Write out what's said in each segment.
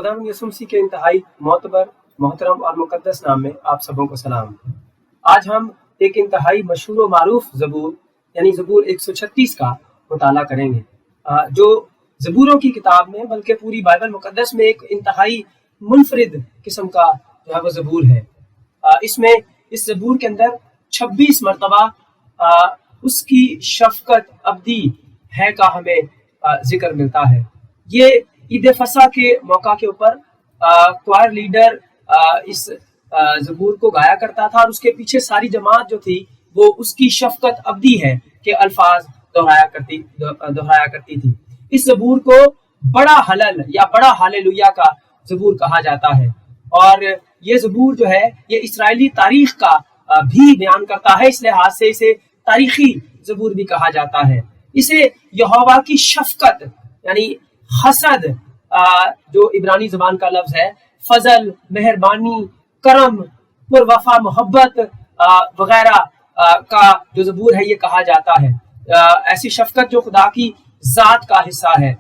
खुदावंद यसुम मसीह के इंतहाई मोतबर, मोहतरम और मुकद्दस नाम में आप सबों को सलाम। आज हम एक इंतहाई मशहूर व मारूफ ज़बूर यानी ज़बूर 136 का मुताला करेंगे, जो ज़बूरों की किताब में बल्कि पूरी बाइबल मुकद्दस में एक इंतहाई मुनफरिद किस्म का जो है वो ज़बूर है। इसमें इस ज़बूर के अंदर 26 मरतबा उसकी शफकत अब्दी है का हमें जिक्र मिलता है। ये ईद फसा के मौका के ऊपर क्वायर लीडर इस ज़बूर को गाया करता था और उसके पीछे सारी जमात जो थी वो उसकी शफकत अब्दी है के अल्फाज दोहराया करती थी। इस ज़बूर को बड़ा हलल या बड़ा हालेलुया का ज़बूर कहा जाता है और ये ज़बूर जो है ये इसराइली तारीख का भी बयान करता है। इस लिहाज से इसे तारीखी ज़बूर भी कहा जाता है। इसे यहोवा की शफकत यानी हसद, जो इब्रानी ज़बान का लफ्ज़ है, फजल, मेहरबानी, करम, पुरवफा, मोहब्बत वगैरह का जो ज़बूर है ये कहा जाता है। ऐसी शफकत जो खुदा की ज़ात का हिस्सा है।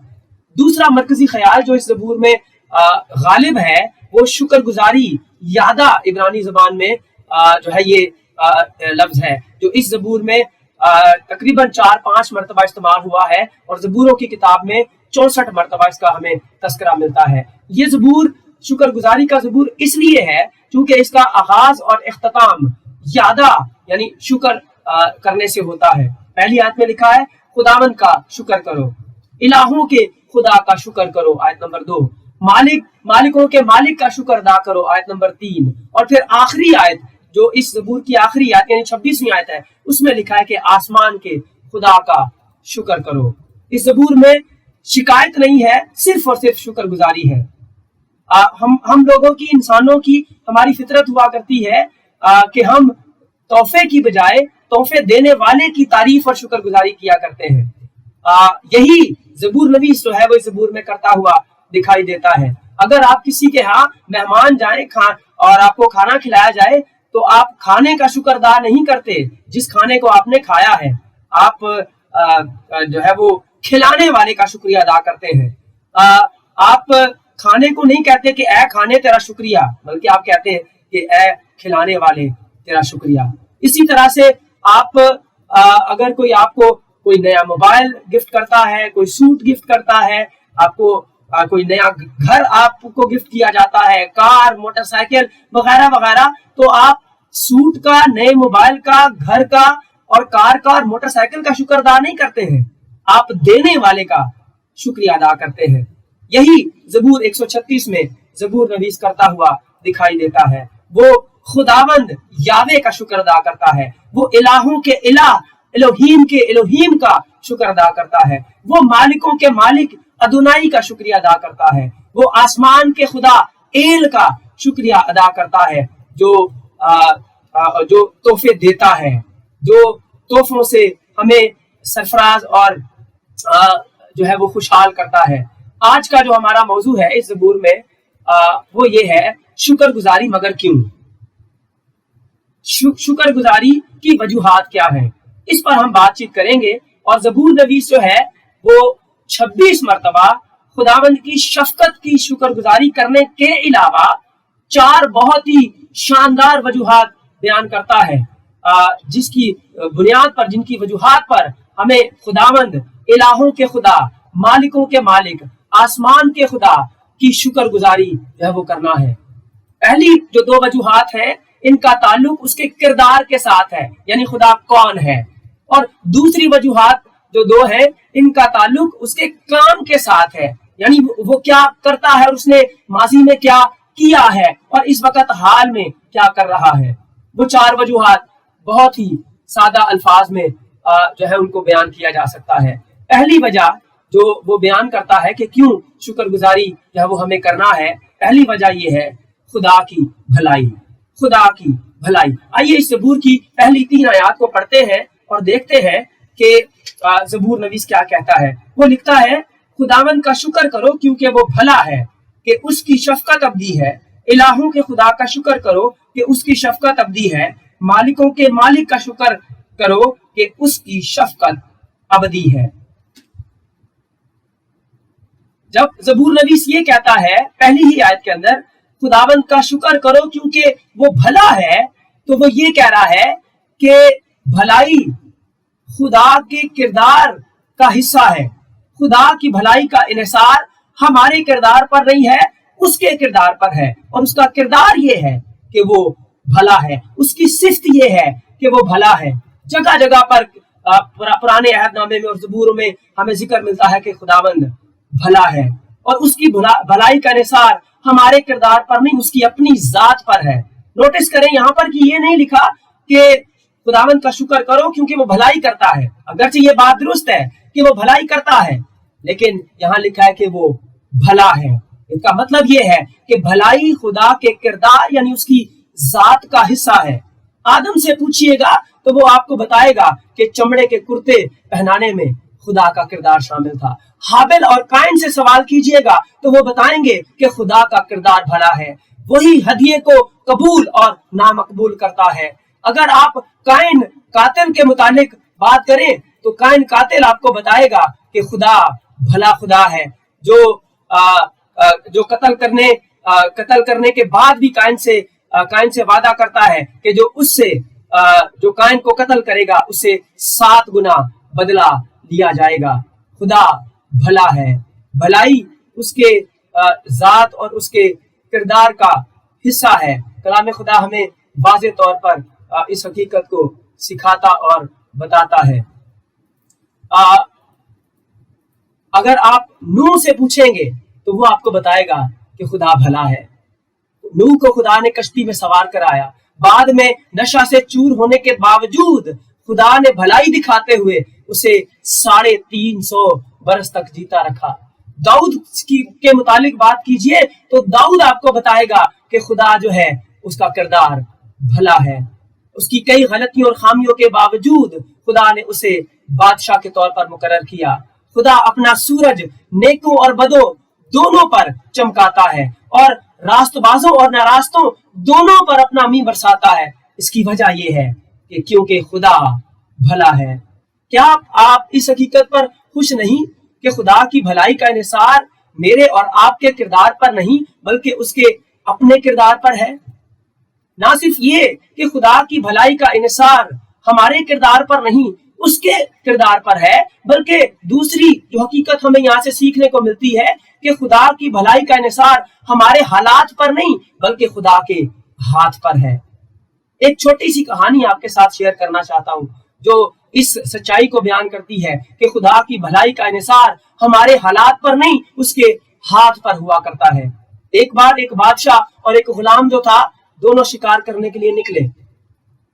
दूसरा मरकजी ख्याल जो इस ज़बूर में गालिब है वो शुक्रगुजारी, यादा इब्रानी ज़बान में जो है ये लफ्ज़ है जो इस ज़बूर में तकरीबन 4-5 मरतबा इस्तेमाल हुआ है और ज़बूरों की किताब में 64 मरतबा इसका हमें तस्करा मिलता है। ये ज़बूर शुक्रगुजारी का ज़बूर इसलिए है क्योंकि इसका आगाज और इख्तिताम यादा यानी शुक्र करने से होता है। पहली आयत में लिखा है खुदावंद का शुक्र करो, इलाहों के खुदा का शुक्र करो, आयत नंबर 2। मालिकों के मालिक का शुक्र अदा करो, आयत नंबर 3। और फिर आखिरी आयत जो इस ज़बूर की आखिरी आयत यानी 26वीं आयत है उसमें लिखा है कि आसमान के खुदा का शुक्र करो। इस ज़बूर में शिकायत नहीं है, सिर्फ और सिर्फ शुक्रगुजारी है। हम लोगों की, इंसानों की हमारी फितरत हुआ करती है कि हम तोहफे की बजाय तोहफे देने वाले की तारीफ और शुक्रगुजारी किया करते हैं। यही ज़बूर नवीस जो है वो इस ज़बूर में करता हुआ दिखाई देता है। अगर आप किसी के यहाँ मेहमान जाए और आपको खाना खिलाया जाए तो आप खाने का शुक्र अदा नहीं करते जिस खाने को आपने खाया है, आप जो है वो खिलाने वाले का शुक्रिया अदा करते हैं। आप खाने को नहीं कहते कि ए खाने तेरा शुक्रिया, बल्कि आप कहते हैं कि ए खिलाने वाले तेरा शुक्रिया। इसी तरह से आप अगर कोई आपको कोई नया मोबाइल गिफ्ट करता है, कोई सूट गिफ्ट करता है, आपको कोई नया घर आपको गिफ्ट किया जाता है, कार, मोटरसाइकिल वगैरह वगैरह, तो आप सूट का, नए मोबाइल का, घर का और कार का और मोटरसाइकिल का शुक्र अदा नहीं करते हैं, आप देने वाले का शुक्रिया अदा करते हैं। यही ज़बूर 136 में ज़बूर नवीस करता हुआ दिखाई देता है। वो खुदावंद यावे का शुक्र अदा करता है, वो इलाहों के इलाह एलोहीम के एलोहीम का शुक्र अदा करता है, वो मालिकों के मालिक अदुनाई का शुक्रिया अदा करता है, वो आसमान के खुदा एल का शुक्रिया अदा करता है जो तोहफे देता है, जो तोहफों से हमें सरफराज और जो है वो खुशहाल करता है। आज का जो हमारा मौजू है इस ज़बूर में वो ये है शुक्रगुजारी मगर क्यों। शुक्रगुजारी की वजूहात क्या है, इस पर हम बातचीत करेंगे। और ज़बूर नवीस जो है वो 26 मरतबा खुदावंद की शफकत की शुक्रगुजारी करने के अलावा 4 बहुत ही शानदार वजूहात बयान करता है, जिसकी बुनियाद पर, जिनकी वजूहात पर हमें खुदावंद इलाहों के खुदा, मालिकों के मालिक, आसमान के खुदा की शुक्रगुजारी जो है वो करना है। पहली जो 2 वजूहात हैं इनका ताल्लुक उसके किरदार के साथ है, यानी खुदा कौन है। और दूसरी वजूहात जो 2 है इनका ताल्लुक उसके काम के साथ है, यानी वो क्या करता है, उसने माजी में क्या किया है और इस वक्त हाल में क्या कर रहा है। वो 4 वजूहात बहुत ही सादा अल्फाज में जो है उनको बयान किया जा सकता है। पहली वजह जो वो बयान करता है कि क्यों शुक्रगुजारी जो है वो हमें करना है, पहली वजह ये है खुदा की भलाई, खुदा की भलाई। आइए इस ज़बूर की पहली 3 आयत को पढ़ते हैं और देखते हैं कि ज़बूर नवीस क्या कहता है। वो लिखता है खुदावंद का शुक्र करो क्योंकि वो भला है कि उसकी शफकत अब्दी है, इलाहों के खुदा का शुक्र करो कि उसकी शफकत अब्दी है, मालिकों के मालिक का शुक्र करो कि उसकी शफकत अबदी है। जब ज़बूर नवीस ये कहता है पहली ही आयत के अंदर, खुदावंद का शुक्र करो क्योंकि वो भला है, तो वो ये कह रहा है कि भलाई खुदा के किरदार का हिस्सा है। खुदा की भलाई का इन्हिसार हमारे किरदार पर नहीं है, उसके किरदार पर है। और उसका किरदार ये है कि वो भला है, उसकी सिफ्त ये है कि वो भला है। जगह जगह पर पुराने अहदनामे में और ज़बूर में हमें जिक्र मिलता है कि खुदावंद भला है, और उसकी भलाई का इन्हिसार हमारे किरदार पर नहीं, उसकी अपनी जात पर है। नोटिस करें यहाँ पर कि ये नहीं लिखा कि खुदावंद का शुक्र करो क्योंकि वो भलाई करता है। अगरचे ये बात दुरुस्त है कि वो भलाई करता है, लेकिन यहाँ लिखा है कि वो भला है। इसका मतलब ये है कि भलाई खुदा के किरदार यानी उसकी जात का हिस्सा है। आदम से पूछिएगा तो वो आपको बताएगा कि चमड़े के कुर्ते पहनाने में खुदा का किरदार शामिल था। हाबिल और कायन से सवाल कीजिएगा तो वो बताएंगे कि खुदा का किरदार भला है। वही हदिये को कबूल और नामकबूल करता है। अगर आप कायन कातिल के मुतालिक बात करें तो कायन कातिल आपको बताएगा कि खुदा भला खुदा है, जो कत्ल करने के बाद भी कायन से वादा करता है कि जो कायन को कत्ल करेगा उससे 7 गुना बदला लिया जाएगा। खुदा भला है, भलाई उसके जात और उसके किरदार का हिस्सा है। कलाम खुदा हमें वाज़ेह तौर पर इस हकीकत को सिखाता और बताता है। अगर आप नूह से पूछेंगे तो वो आपको बताएगा कि खुदा भला है। नूह को खुदा ने कश्ती में सवार कराया, बाद में नशा से चूर होने के बावजूद खुदा ने भलाई दिखाते हुए उसे 350 बरस तक जीता रखा। दाऊद के मुतालिक बात कीजिए तो दाऊद आपको बताएगा कि खुदा जो है उसका किरदार भला है। उसकी कई गलतियों और खामियों के बावजूद खुदा ने उसे बादशाह के तौर पर मुकर्रर किया। खुदा अपना सूरज नेकों और बदों दोनों पर चमकाता है और रास्तबाजों और नारास्तों दोनों पर अपना मी बरसाता है। इसकी वजह यह है कि क्योंकि खुदा भला है। क्या आप इस हकीकत पर खुश नहीं कि खुदा की भलाई का इन्हिसार मेरे और आपके किरदार पर नहीं बल्कि उसके अपने किरदार पर है? ना सिर्फ ये कि खुदा की भलाई का इन्हिसार हमारे किरदार पर नहीं उसके किरदार पर है, बल्कि दूसरी जो हकीकत हमें यहाँ से सीखने को मिलती है कि खुदा की भलाई का इन्हिसार हमारे हालात पर नहीं बल्कि खुदा के हाथ पर है। एक छोटी सी कहानी आपके साथ शेयर करना चाहता हूँ जो इस सच्चाई को बयान करती है कि खुदा की भलाई का इन्हिसार हमारे हालात पर नहीं उसके हाथ पर हुआ करता है। एक बार एक बादशाह और एक गुलाम जो था दोनों शिकार करने के लिए निकले।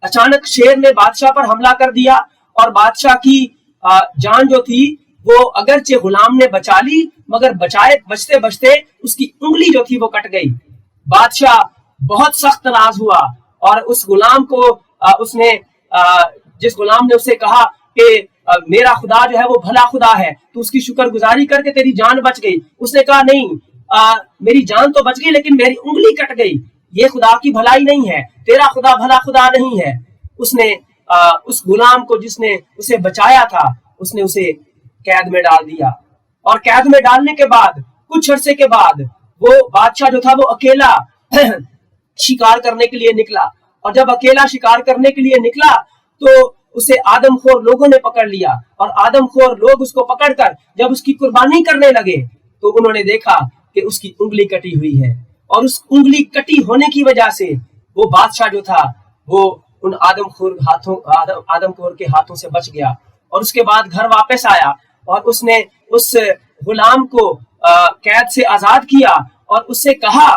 अचानक शेर ने बादशाह पर हमला कर दिया और बादशाह की जान जो थी वो अगरचे गुलाम ने बचा ली मगर बचते बचते उसकी उंगली जो थी वो कट गई। बादशाह बहुत सख्त नाराज हुआ और उस गुलाम को जिस गुलाम ने उससे कहा कि मेरा खुदा जो है वो भला खुदा है, तो उसकी शुक्रगुजारी करके तेरी जान बच गई। उसने कहा नहीं, मेरी जान तो बच गई लेकिन मेरी उंगली कट गई। ये खुदा की भलाई नहीं है, तेरा खुदा भला खुदा नहीं है। उसने उस गुलाम को जिसने उसे बचाया था उसने उसे कैद में डाल दिया और कैद में डालने के बाद कुछ अरसे के बाद वो बादशाह जो था वो अकेला शिकार करने के लिए निकला और जब अकेला शिकार करने के लिए निकला तो उसे आदमखोर लोगों ने पकड़ लिया और आदमखोर लोग उसको पकड़कर जब उसकी कुर्बानी करने लगे तो उन्होंने देखा कि उसकी उंगली कटी हुई है और उस उंगली कटी होने की वजह से वो बादशाह जो था वो उन आदमखोर के हाथों से बच गया और उसके बाद घर वापस आया और उसने उस गुलाम को कैद से आजाद किया और उससे कहा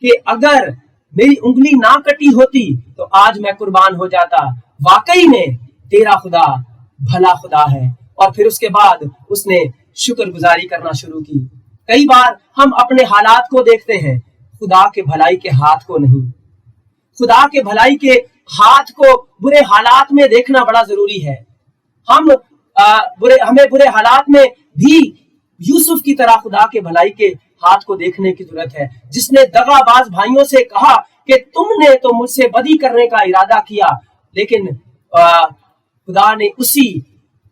कि अगर मेरी उंगली ना कटी होती तो आज मैं कुर्बान हो जाता। वाकई में तेरा खुदा भला खुदा है। और फिर उसके बाद उसने शुक्रगुजारी करना शुरू की। कई बार हम अपने हालात को देखते हैं, खुदा के भलाई के हाथ को नहीं। खुदा के भलाई के हाथ को बुरे हालात में देखना बड़ा जरूरी है। हमें बुरे हालात में भी यूसुफ की तरह खुदा के भलाई के हाथ को देखने की जरूरत है, जिसने दगाबाज भाइयों से कहा कि तुमने तो मुझसे बदी करने का इरादा किया, लेकिन खुदा ने उसी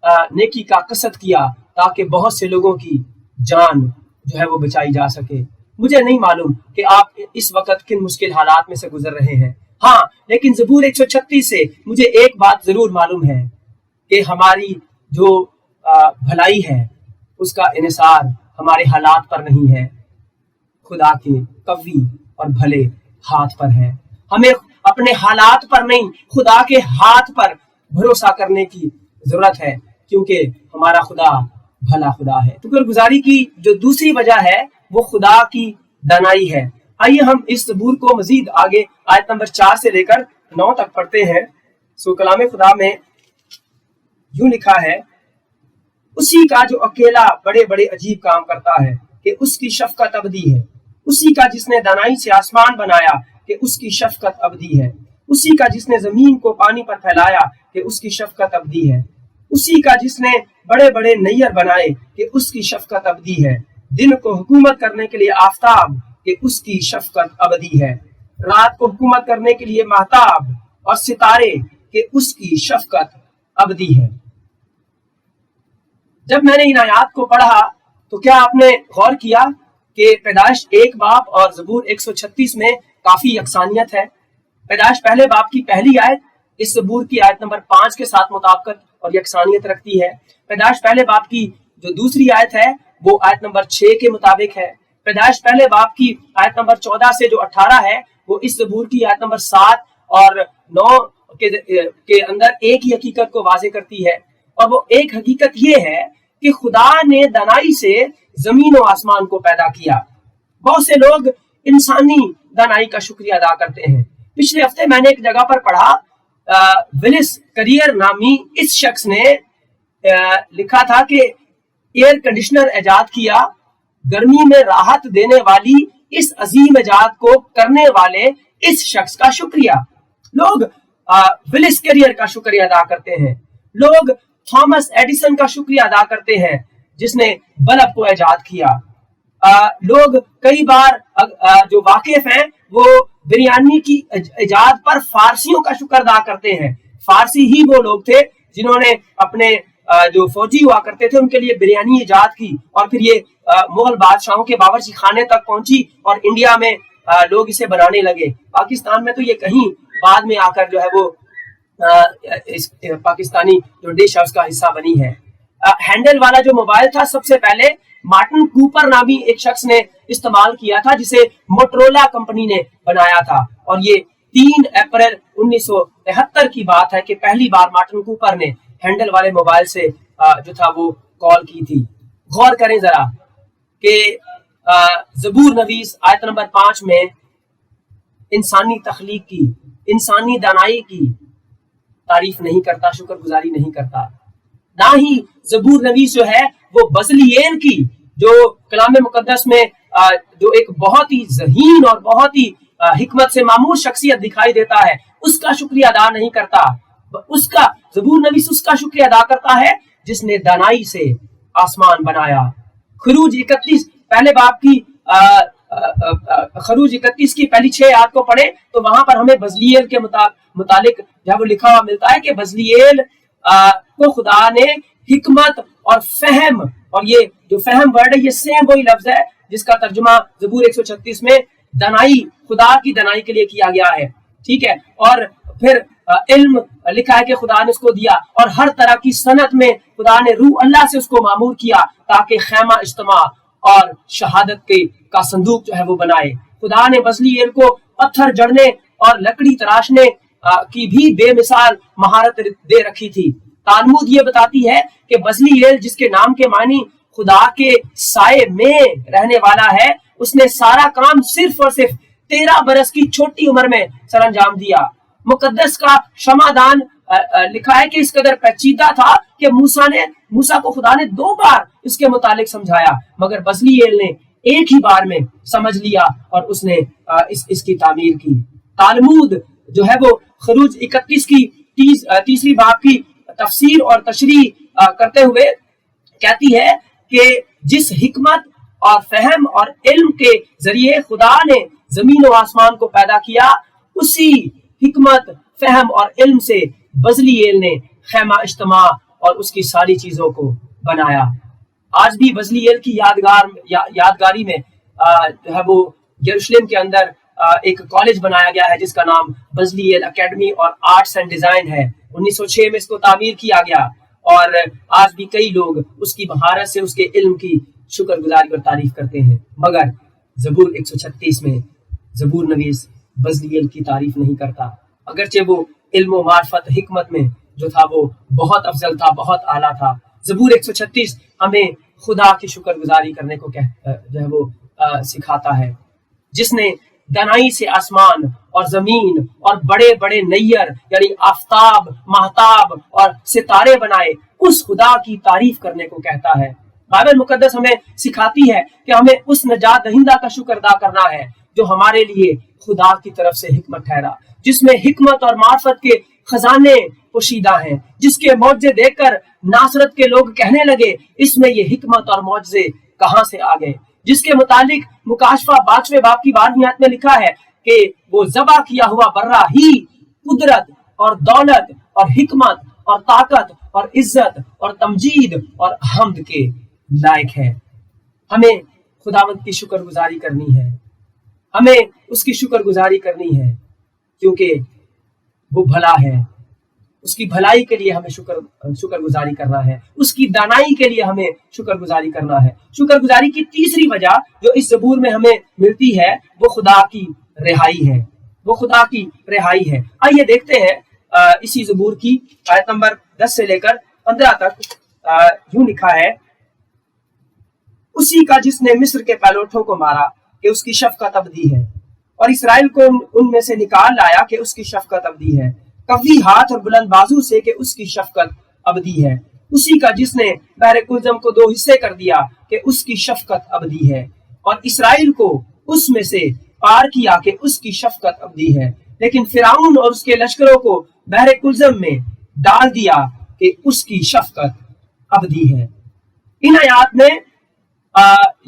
नेकी का कसद किया ताकि बहुत से लोगों की जान जो है वो बचाई जा सके। मुझे नहीं मालूम कि आप इस वक्त किन मुश्किल हालात में से गुजर रहे हैं, हाँ, लेकिन ज़बूर 136 से मुझे एक बात जरूर मालूम है कि हमारी जो भलाई है उसका इन्हिसार हमारे हालात पर नहीं है, खुदा के कवी और भले हाथ पर है। हमें अपने हालात पर नहीं, खुदा के हाथ पर भरोसा करने की जरूरत है, क्योंकि हमारा खुदा भला खुदा है। शुक्रगुजारी की जो दूसरी वजह है वो खुदा की दानाई है। आइए हम इस ज़बूर को मजीद आगे आयत नंबर 4 से लेकर 9 तक पढ़ते हैं। सो कलाम खुदा में यूं लिखा है, उसी का जो अकेला बड़े बड़े अजीब काम करता है कि उसकी शफकत अबदी है। उसी का जिसने दानाई से आसमान बनाया कि उसकी शफकत अबदी है। उसी का जिसने जमीन को पानी पर फैलाया कि उसकी शफकत अबदी है। उसी का जिसने बड़े बड़े नैयर बनाए कि उसकी शफकत अबदी है। दिन को हुकूमत करने के लिए आफताब कि उसकी शफकत अबदी है। रात को हुकूमत करने के लिए महताब और सितारे कि उसकी शफकत अबदी है। जब मैंने इन आयात को पढ़ा तो क्या आपने गौर किया कि पैदाइश 1 बाब और ज़बूर 136 में काफी यकसानियत है। पैदाइश पहले बाब की पहली आयत इस ज़बूर की आयत नंबर 5 के साथ मुताबिकत और यकसानियत रखती है। पैदाइश पहले बाब की जो दूसरी आयत है वो आयत नंबर 6 के मुताबिक है। पैदाइश पहले बाब की आयत नंबर 14 से जो 18 है वो इस ज़बूर की आयत नंबर 7 और 9 के अंदर एक ही हकीकत को वाज़े करती है, और वो एक हकीकत ये है कि खुदा ने दानाई से जमीन और आसमान को पैदा किया। बहुत से लोग इंसानी दानाई का शुक्रिया अदा करते हैं। पिछले हफ्ते मैंने एक जगह पर पढ़ा, विलिस करियर नामी इस शख्स ने लिखा था कि एयर कंडीशनर इजाद किया, गर्मी में राहत देने वाली इस अजीम इजाद को करने वाले इस शख्स का शुक्रिया। लोग विलिस करियर का शुक्रिया अदा करते हैं। लोग थॉमस एडिसन का शुक्रिया अदा करते हैं जिसने बल्ब को इजाद किया। लोग कई बार जो वाकिफ हैं वो बिरयानी की इजाद पर फारसियों का शुक्र अदा करते हैं। फारसी ही वो लोग थे जिन्होंने अपने जो फौजी हुआ करते थे उनके लिए बिरयानी इजाद की, और फिर ये मुगल बादशाहों के बावर्ची खाने तक पहुंची और इंडिया में लोग इसे बनाने लगे। पाकिस्तान में तो ये कहीं बाद में आकर जो है वो इस पाकिस्तानी जो डिश है उसका हिस्सा बनी है। हैंडल वाला जो मोबाइल था सबसे पहले मार्टिन कूपर नामी एक शख्स ने इस्तेमाल किया था, जिसे मोटरोला कंपनी ने बनाया था, और ये 3 अप्रैल 1973 की बात है कि पहली बार मार्टिन कूपर ने हैंडल वाले मोबाइल से जो था वो कॉल की थी। गौर करें जरा कि ज़बूर नवीस आयत नंबर 5 में इंसानी तख्लीक की, इंसानी दानाई की तारीफ नहीं करता, शुक्रगुजारी नहीं करता। ना ही ज़बूर नवीस जो है वो बज़लिएल की, जो कलाम मुकद्दस में जो एक बहुत ही ज़हीन और बहुत ही हिकमत से मामूर शख्सियत दिखाई देता है, उसका शुक्रिया अदा नहीं करता। उसका ज़बूर नवीस उसका शुक्रिया अदा करता है जिसने दानाई से आसमान बनाया। खरूज 31 पहले बाब की खरूज 31 की पहली 6 आयत को पढ़े तो वहां पर हमें बज़लिएल के मुतालिक जब लिखा हुआ मिलता है कि बज़लिएल को खुदा ने हिकमत और फहम, और ये जो फहम वर्ड है ये सेम वही लफ्ज है जिसका तर्जुमा ज़बूर 136 में दानाई, खुदा की दानाई के लिए किया गया है, ठीक है। और फिर इल्म लिखा है कि खुदा ने उसको दिया, और हर तरह की सनत में खुदा ने रूह अल्लाह से उसको मामूर किया ताकि खैमा इज्तिमा और शहादत के का संदूक जो है वो बनाए। खुदा ने बज़लिएल को पत्थर जड़ने और लकड़ी तराशने की भी बेमिसाल महारत दे रखी थी। तालमुद ये बताती है कि बज़लिएल जिसके नाम के मानी खुदा के साए में रहने वाला है, उसने सारा काम सिर्फ और सिर्फ 13 बरस की छोटी उम्र में सरअंजाम दिया। मुकद्दस का क्षमादान लिखा है कि इस कदर पेचीदा था कि मूसा को खुदा ने 2 बार इसके मुतालिक समझाया, मगर बज़लिएल ने एक ही बार में समझ लिया और उसने इसकी तामीर की। तालमुद जो है वो खरूज 31 की तीसरी बाब की तफसीर और तशरीह करते हुए कहती है कि जिस हिकमत और फहम और इल्म के जरिए खुदा ने जमीन और आसमान को पैदा किया, उसी हिकमत फहम और इल्म से बज़लिएल ने खैमा इज्तिमा और उसकी सारी चीजों को बनाया। آج بھی بزلیل کی یادگاری میں جو ہے وہ یروشلم کے اندر ایک کالج بنایا گیا ہے جس کا نام بزلیل اکیڈمی اور آرٹس اینڈ ڈیزائن ہے۔ 1906 میں اس کو تعمیر کیا گیا اور آج بھی کئی لوگ اس کی مہارت سے، اس کے علم کی شکر گزاری اور تعریف کرتے ہیں۔ مگر زبور 136 میں زبور نویس بزلیل کی تعریف نہیں کرتا، اگرچہ وہ علم و معرفت حکمت میں جو تھا وہ بہت افضل تھا، بہت اعلیٰ تھا۔ زبور 136 ہمیں خدا کی شکر گزاری کرنے کو جو ہے وہ سکھاتا ہے، جس نے دانائی سے آسمان اور زمین اور بڑے بڑے نیر یعنی آفتاب، مہتاب اور ستارے بنائے، اس خدا کی تعریف کرنے کو کہتا ہے۔ بائبل مقدس ہمیں سکھاتی ہے کہ ہمیں اس نجات دہندہ کا شکر ادا کرنا ہے جو ہمارے لیے خدا کی طرف سے حکمت ٹھہرا، جس میں حکمت اور معرفت کے خزانے پوشیدہ ہیں، جس کے معجزے دیکھ کر ناصرت کے لوگ کہنے لگے اس میں یہ حکمت اور معجزے کہاں سے آ گئے، جس کے متعلق مکاشفہ 22 باب کی 12ویں آیت میں لکھا ہے کہ وہ ذبح کیا ہوا برہ ہی قدرت اور دولت اور حکمت اور طاقت اور عزت اور تمجید اور حمد کے لائق ہے۔ ہمیں خداوند کی شکر گزاری کرنی ہے، ہمیں اس کی شکر گزاری کرنی ہے کیونکہ وہ بھلا ہے، اس کی بھلائی کے لیے ہمیں شکر گزاری کرنا ہے، اس کی دانائی کے لیے ہمیں شکر گزاری کرنا ہے۔ شکر گزاری کی تیسری وجہ جو اس زبور میں ہمیں ملتی ہے وہ خدا کی رہائی ہے، وہ خدا کی رہائی ہے۔ آئیے دیکھتے ہیں اسی زبور کی آیت نمبر 10 سے لے کر 15 تک یوں لکھا ہے، اسی کا جس نے مصر کے پہلوٹوں کو مارا کہ اس کی شفقت ابدی ہے، اور اسرائیل کو ان میں سے نکال لایا کہ اس کی شفقت ابدی ہے، قوی ہاتھ اور بلند بازو سے کہ اس کی شفقت ابدی ہے، اسی کا جس نے بحر کلزم کو 2 حصے کر دیا کہ اس کی شفقت ابدی ہے، اور اسرائیل کو اس میں سے پار کیا کہ اس کی شفقت ابدی ہے، لیکن فرعون اور اس کے لشکروں کو بحر کلزم میں ڈال دیا کہ اس کی شفقت ابدی ہے۔ ان آیات میں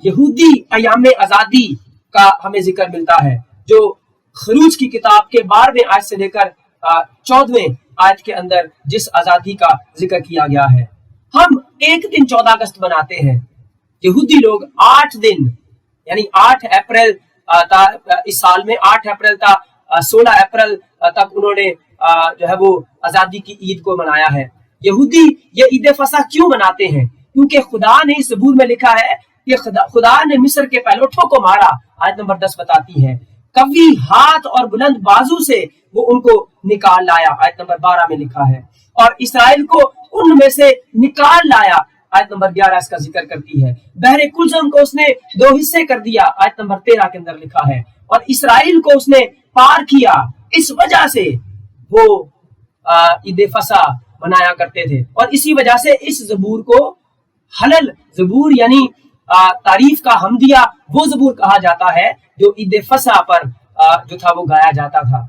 یہودی ایام آزادی کا ہمیں ذکر ملتا ہے جو خروج کی کتاب کے 12ویں آیت سے لے کر 14ویں آیت کے اندر جس آزادی کا ذکر کیا گیا ہے۔ ہم ایک دن 14 اگست مناتے ہیں، یہودی لوگ 8 دن یعنی 8 اپریل تا اس سال میں 8 اپریل تا 16 اپریل تک انہوں نے جو ہے وہ آزادی کی عید کو منایا ہے۔ یہودی یہ عید فصح کیوں مناتے ہیں؟ کیونکہ خدا نے اس زبور میں لکھا ہے کہ خدا نے مصر کے پہلوٹوں کو مارا، آیت نمبر 10 بتاتی ہے، قوی ہاتھ اور بلند بازو سے وہ ان کو نکال لایا، آیت نمبر 12 میں لکھا ہے، اور اسرائیل کو ان میں سے نکال لایا، آیت نمبر 11 اس کا ذکر کرتی ہے۔ بحر کلزم کو اس نے 2 حصے کر دیا، آیت نمبر 13 کے اندر لکھا ہے، اور اسرائیل کو اس نے پار کیا۔ اس وجہ سے وہ عید فصح منایا کرتے تھے، اور اسی وجہ سے اس زبور کو حلل زبور یعنی تعریف کا حمدیہ وہ زبور کہا جاتا ہے جو عید فصح پر جو تھا وہ گایا جاتا تھا۔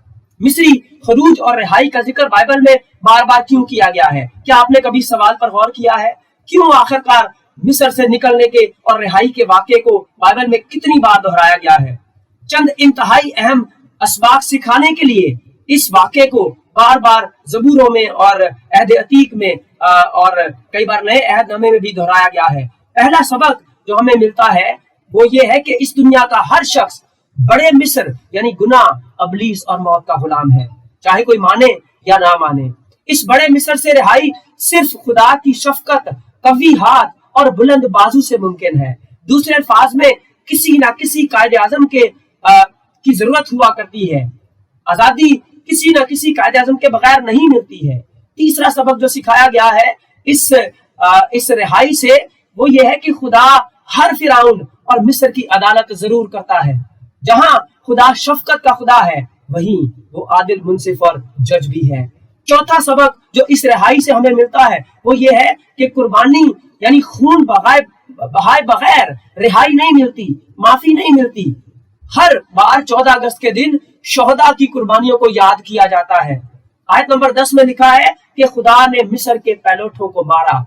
مصری خروج اور رہائی کا ذکر بائبل میں بار بار کیوں کیا گیا ہے؟ کیا آپ نے کبھی سوال پر غور کیا ہے کیوں آخرکار مصر سے نکلنے کے اور رہائی کے واقعے کو بائبل میں کتنی بار دہرایا گیا ہے؟ چند انتہائی اہم اسباق سکھانے کے لیے اس واقعے کو بار بار زبوروں میں اور عہد عتیق میں اور کئی بار نئے عہد نامے میں بھی دہرایا گیا ہے۔ پہلا سبق جو ہمیں ملتا ہے وہ یہ ہے کہ اس دنیا کا ہر شخص بڑے مصر یعنی گناہ، ابلیس اور موت کا غلام ہے، چاہے کوئی مانے یا نہ مانے۔ اس بڑے مصر سے رہائی صرف خدا کی شفقت، قوی ہاتھ اور بلند بازو سے ممکن ہے۔ دوسرے الفاظ میں کسی نہ کسی قائد اعظم کی ضرورت ہوا کرتی ہے۔ آزادی کسی نہ کسی قائد اعظم کے بغیر نہیں ملتی ہے۔ تیسرا سبق جو سکھایا گیا ہے اس رہائی سے وہ یہ ہے کہ خدا ہر فرعون اور مصر کی عدالت ضرور کرتا ہے۔ جہاں خدا شفقت کا خدا ہے وہیں وہ عادل، منصف اور جج بھی ہے۔ چوتھا سبق جو اس رہائی سے ہمیں ملتا ہے وہ یہ ہے کہ قربانی یعنی خون بہائے بغیر رہائی نہیں ملتی، معافی نہیں ملتی۔ ہر بار 14 اگست کے دن شہداء کی قربانیوں کو یاد کیا جاتا ہے۔ آیت نمبر 10 میں لکھا ہے کہ خدا نے مصر کے پہلوٹوں کو مارا۔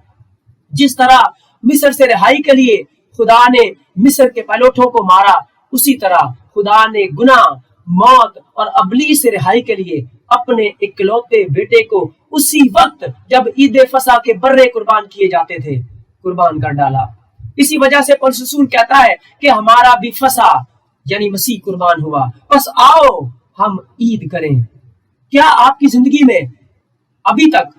جس طرح مصر سے رہائی کے لیے خدا نے مصر کے پہلوٹوں کو مارا، اسی طرح خدا نے گناہ، موت اور ابلیس سے رہائی کے لیے اپنے اکلوتے بیٹے کو اسی وقت جب عید فصح کے برے قربان کیے جاتے تھے قربان کر ڈالا۔ इसी वजह से पौलुस रसूल कहता है कि हमारा भी फसा यानी मसीह कुर्बान हुआ, बस आओ हम ईद करें। क्या आपकी जिंदगी में अभी तक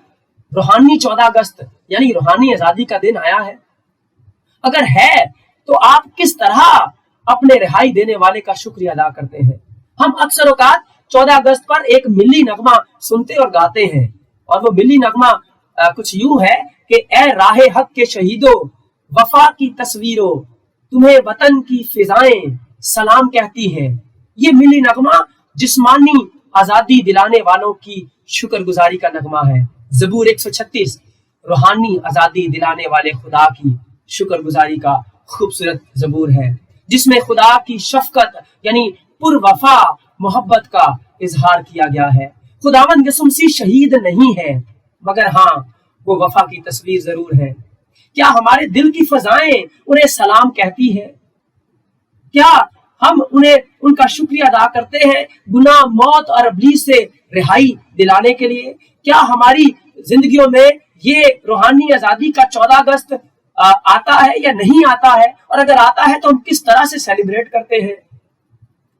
रूहानी 14 अगस्त यानी रूहानी आजादी का दिन आया है? अगर है तो आप किस तरह अपने रिहाई देने वाले का शुक्रिया अदा करते हैं? हम अक्सर औकात 14 अगस्त पर एक मिली नगमा सुनते और गाते हैं, और वो मिली नगमा कुछ यूं है कि ए राहे हक के शहीदों, वफा की तस्वीरों, तुम्हें वतन की फिजाएं सलाम कहती हैं। ये मिली नगमा जिस्मानी आजादी दिलाने वालों की शुक्रगुजारी का नगमा है। ज़बूर 136 रूहानी आजादी दिलाने वाले खुदा की शुक्रगुजारी का खूबसूरत ज़बूर है, जिसमें खुदा की शफकत यानी पुरवफा मोहब्बत का इजहार किया गया है। खुदावंद यसुम मसीह शहीद नहीं है, मगर हाँ वो वफा की तस्वीर जरूर है। क्या हमारे दिल की फजाएं उन्हें सलाम कहती है? क्या हम उन्हें उनका शुक्रिया अदा करते हैं गुनाह, मौत और इब्लीस से रिहाई दिलाने के लिए? क्या हमारी जिंदगियों में ये रूहानी आजादी का 14 अगस्त आता है या नहीं आता है? और अगर आता है तो हम किस तरह से सेलिब्रेट करते हैं?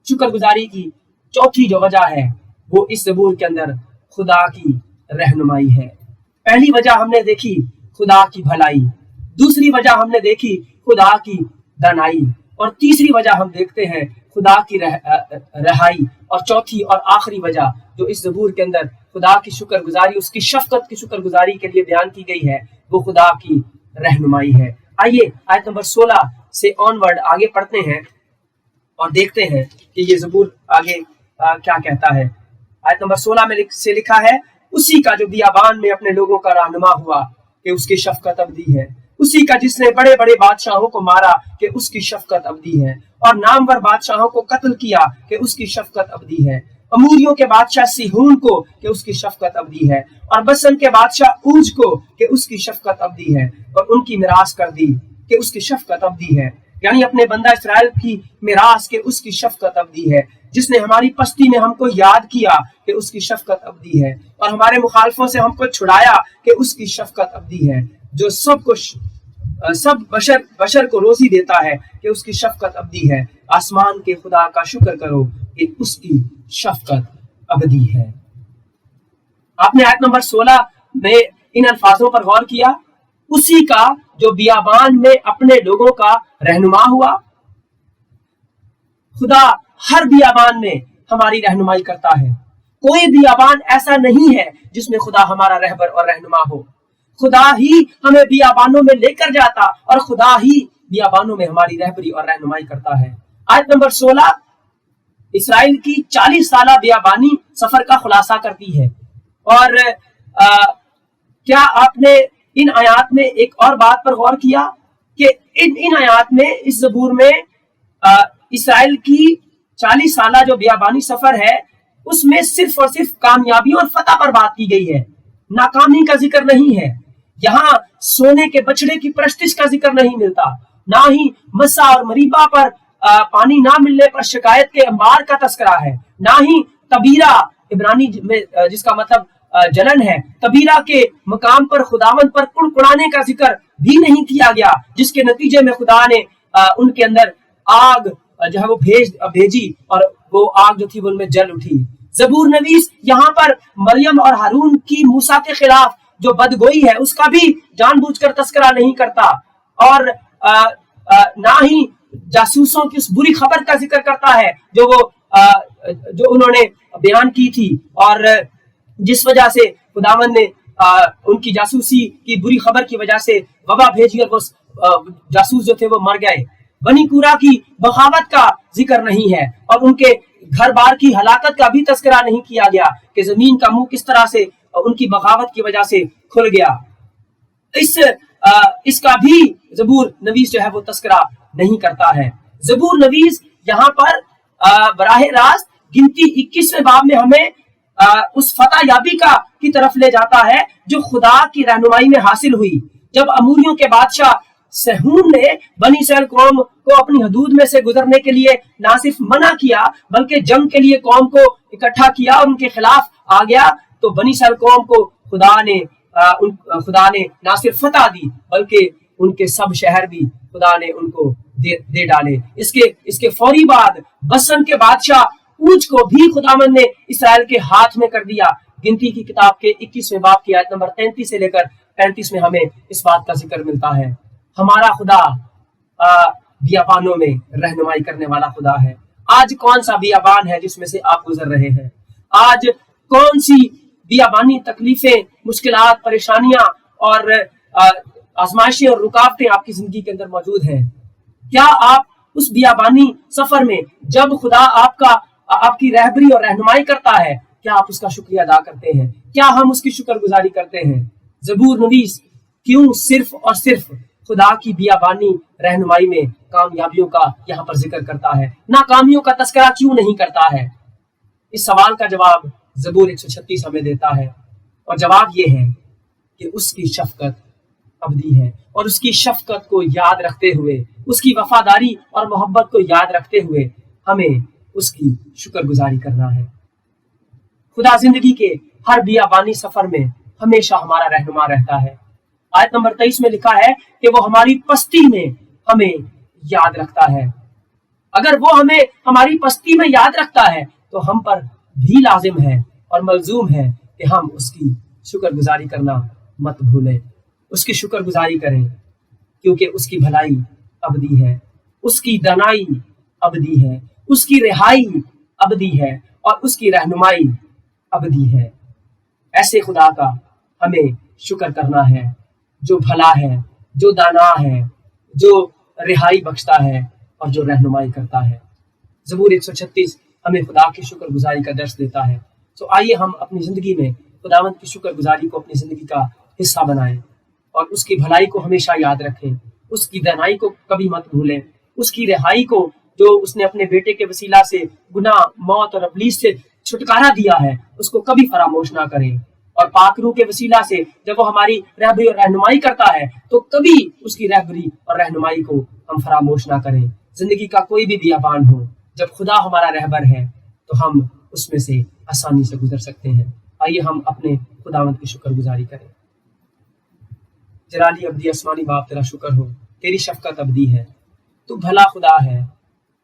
शुक्रगुजारी की चौथी जो वजह है वो इस ज़बूर के अंदर खुदा की रहनुमाई है। पहली वजह हमने देखी खुदा की भलाई, दूसरी वजह हमने देखी खुदा की दानाई, और तीसरी वजह हम देखते हैं खुदा की रहाई, और चौथी और आखिरी वजह जो इस ज़बूर के अंदर खुदा की शुक्रगुजारी, उसकी शफकत की शुक्रगुजारी के लिए बयान की गई है, वो खुदा की रहनुमाई है। आइए आयत नंबर 16 से ऑनवर्ड आगे पढ़ते हैं और देखते हैं कि ये ज़बूर आगे क्या कहता है। आयत नंबर 16 में से लिखा है, उसी का जो बियाबान में अपने लोगों का रहनुमा हुआ कि उसकी शफकत अबदी है, उसी का जिसने बड़े बड़े बादशाहों को मारा कि उसकी शफकत अबदी है, और नामवर बादशाहों को कत्ल किया कि उसकी शफकत अबदी है, अमूरियों के बादशाह सिहून को कि उसकी शफकत अबदी है, और बसन के बादशाह ऊज को कि उसकी शफकत अबदी है, और उनकी मिरास कर दी कि उसकी शफकत अबदी है। यानी अपने बंदा इस्राएल की मिरास के उसकी शफकत अबदी है, जिसने हमारी पस्ती में हमको याद किया कि उसकी शफकत अबदी है, और हमारे मुखालफों से हमको छुड़ाया कि उसकी शफकत अबदी है, जो सब बशर को रोजी देता है कि उसकी शफकत अबदी है। आसमान के खुदा का शुक्र करो कि उसकी शफकत अबदी है। आपने आयत नंबर 16 में इन अल्फाजों पर गौर किया, उसी का जो बियाबान में अपने लोगों का रहनुमा हुआ। खुदा हर बियाबान में हमारी रहनुमाई करता है। कोई बियाबान ऐसा नहीं है जिसमें खुदा हमारा रहबर और रहनुमा हो। खुदा ही हमें बियाबानों में लेकर जाता और खुदा ही बियाबानों में हमारी रहबरी और रहनुमाई करता है। आयत नंबर 16 इस्राएल की 40 साला बियाबानी सफर का खुलासा करती है। और क्या आपने इन आयात में एक और बात पर गौर किया कि इन आयात में, इस ज़बूर में इस्राएल की 40 साला जो बियाबानी सफर है उसमें सिर्फ और सिर्फ कामयाबियों और फतह पर बात की गई है, नाकामी का जिक्र नहीं है। यहाँ सोने के बछड़े की परस्तिश का जिक्र नहीं मिलता, ना ही मसा और मरीबा पर पानी ना मिलने पर शिकायत के अंबार का तस्करा है, ना ही तबीरा इब्रानी में जिसका मतलब जलन है, तबीरा के मकाम पर खुदावंद पर कुड़कुड़ाने का जिक्र भी नहीं किया गया, जिसके नतीजे में खुदा ने उनके अंदर आग जो है वो भेजी और वो आग जो थी वो उनमें जल उठी। ज़बूर नवीस यहाँ पर मरियम और हारून की मूसा के खिलाफ जो बदगोई है उसका भी जानबूझकर तस्करा नहीं करता, और ना ही जासूसों की उस बुरी खबर का जिक्र करता है जो उन्होंने बयान की थी और जिस वजह से खुदावंद ने उनकी जासूसी की बुरी खबर की वजह से वबा भेजी और वो जासूस जो थे वो मर गए। बनी कुरा की बगावत का जिक्र नहीं है और उनके घर बार की हलाकत का भी तस्करा नहीं किया गया कि जमीन का मुंह किस तरह से उनकी बगावत की वजह से खुल गया। इसका भी ज़बूर नवीस जो है वो तस्करा नहीं करता है। ज़बूर नवीस यहाँ पर बराह रास्त गिनती 21वें बाब में हमें उस फतह याबी की तरफ ले जाता है जो खुदा की रहनुमाई में हासिल हुई, जब अमूरियों के बादशाह सहून ने बनी इस्राएल कौम को अपनी हदूद में से गुजरने के लिए ना सिर्फ मना किया बल्कि जंग के लिए कौम को इकट्ठा किया और उनके खिलाफ आ गया, तो बनी इस्राएल कौम को खुदा ने ना सिर्फ फतह दी बल्कि उनके सब शहर भी खुदा ने उनको दे डाले। इसके फौरी बाद बसन के बादशाह ऊज को भी खुदावंद ने इसराइल के हाथ में कर दिया। गिनती की किताब के 21वें बाब की आयत नंबर 33 से लेकर 35 में हमें इस बात का जिक्र मिलता है। हमारा खुदा बियाबानों में रहनुमाई करने वाला खुदा है। आज कौन सा बियाबान है जिसमें से आप गुजर रहे हैं? आज कौन सी बियाबानी तकलीफें, मुश्किलात, परेशानियां और आजमाइशें और रुकावटें आपकी जिंदगी के अंदर मौजूद हैं? क्या आप उस बियाबानी सफर में जब खुदा आपकी रहबरी और रहनुमाई करता है, क्या आप उसका शुक्रिया अदा करते हैं? क्या हम उसकी शुक्रगुजारी करते हैं? ज़बूर नवीस क्यों सिर्फ और सिर्फ खुदा की बियाबानी रहनुमाई में कामयाबियों का यहाँ पर जिक्र करता है, नाकामियों का तस्करा क्यों नहीं करता है? इस सवाल का जवाब ज़बूर 136 हमें देता है, और जवाब ये है कि उसकी शफकत अबदी है, और उसकी शफकत को याद रखते हुए, उसकी वफादारी और मोहब्बत को याद रखते हुए हमें उसकी शुक्रगुजारी करना है। खुदा जिंदगी के हर बियाबानी सफर में हमेशा हमारा रहनुमा रहता है। आयत नंबर 23 में लिखा है कि वो हमारी पस्ती में हमें याद रखता है। अगर वो हमें हमारी पस्ती में याद रखता है तो हम पर भी लाजिम है और मलजूम है कि हम उसकी शुक्रगुजारी करना मत भूलें। उसकी शुक्रगुजारी करें, क्योंकि उसकी भलाई अबदी है, उसकी दनाई अबदी है, उसकी रिहाई अबदी है और उसकी रहनुमाई अबदी है। ऐसे खुदा का हमें शुक्र करना है, जो भला है, जो दाना है, जो रिहाई बख्शता है और जो रहनुमाई करता है। ज़बूर 136 हमें खुदा की शुक्रगुजारी का दर्स देता है। तो आइए हम अपनी जिंदगी में खुदावंद की शुक्रगुजारी को अपनी जिंदगी का हिस्सा बनाएं और उसकी भलाई को हमेशा याद रखें, उसकी दनाई को कभी मत भूलें, उसकी रिहाई को जो उसने अपने बेटे के वसीला से गुनाह, मौत और इब्लीस से छुटकारा दिया है, उसको कभी फरामोश ना करें। और पाकरू के वसीला से जब वो हमारी रहबरी और रहनुमाई करता है तो कभी उसकी रहबरी और रहनुमाई को हम फरामोश ना करें। जिंदगी का कोई भी बियाबान हो, जब खुदा हमारा रहबर है तो हम उसमें से आसानी से गुजर सकते हैं। आइए हम अपने खुदावंद की शुक्रगुजारी करें। जलाली अब्दी आसमानी बाप, तेरा शुक्र हो, तेरी शफकत अब्दी है, तू भला खुदा है,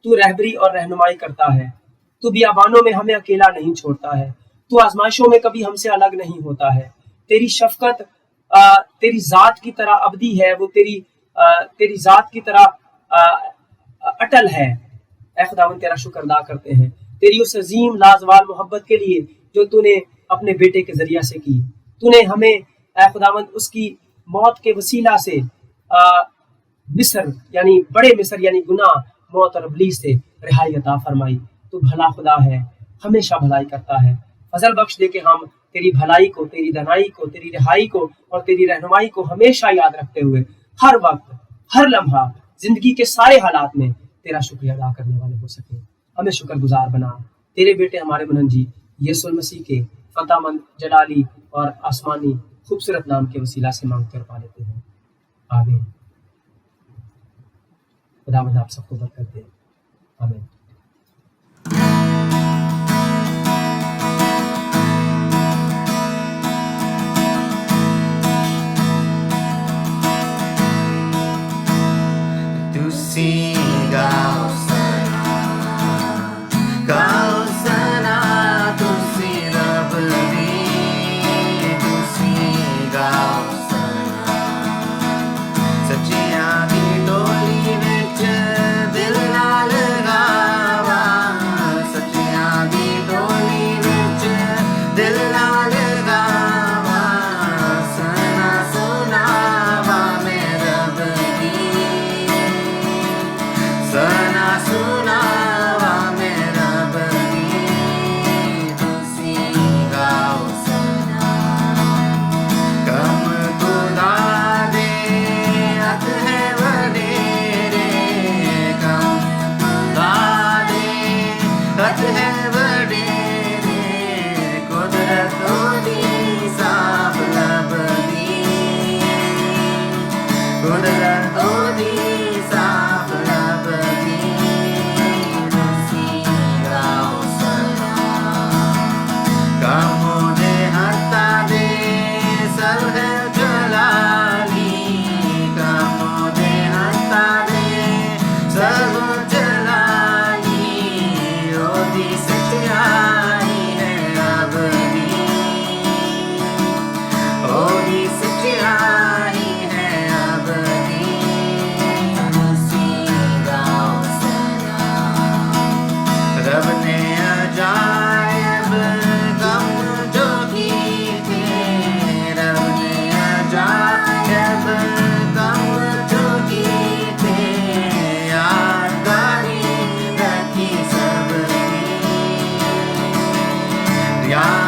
तू रहबरी और रहनुमाई करता है, तू बियाबानों में हमें अकेला नहीं छोड़ता है, तू आजमाइशों में कभी हमसे अलग नहीं होता है। तेरी शफकत तेरी जात की तरह अबदी है, वो तेरी जात की तरह अटल है। ऐ खुदावंद तेरा शुक्र अदा करते हैं तेरी उस अजीम लाजवाल मोहब्बत के लिए जो तूने अपने बेटे के जरिया से की। तूने हमें ऐ खुदावंद उसकी मौत के वसीला से मिस्र यानी बड़े मिस्र यानी गुनाह, मौत और इब्लीस से रिहाई अता फरमाई। तू भला खुदा है, हमेशा भलाई करता है। फजल बख्श दे के हम तेरी भलाई को, तेरी दनाई को, तेरी रिहाई को और तेरी रहनुमाई को हमेशा याद रखते हुए हर वक्त, हर लम्हा, जिंदगी के सारे हालात में तेरा शुक्रिया अदा करने वाले हो सके। हमें शुक्रगुजार बना। तेरे बेटे हमारे मुनजी यीशु मसीह के फतामंद, जलाली और आसमानी खूबसूरत नाम के वसीला से मांग कर पा लेते हैं, आमीन। खुदावंद आप सबको बरकत दे, आमीन। सच्चियां दी डोली विच दिल नाल गा या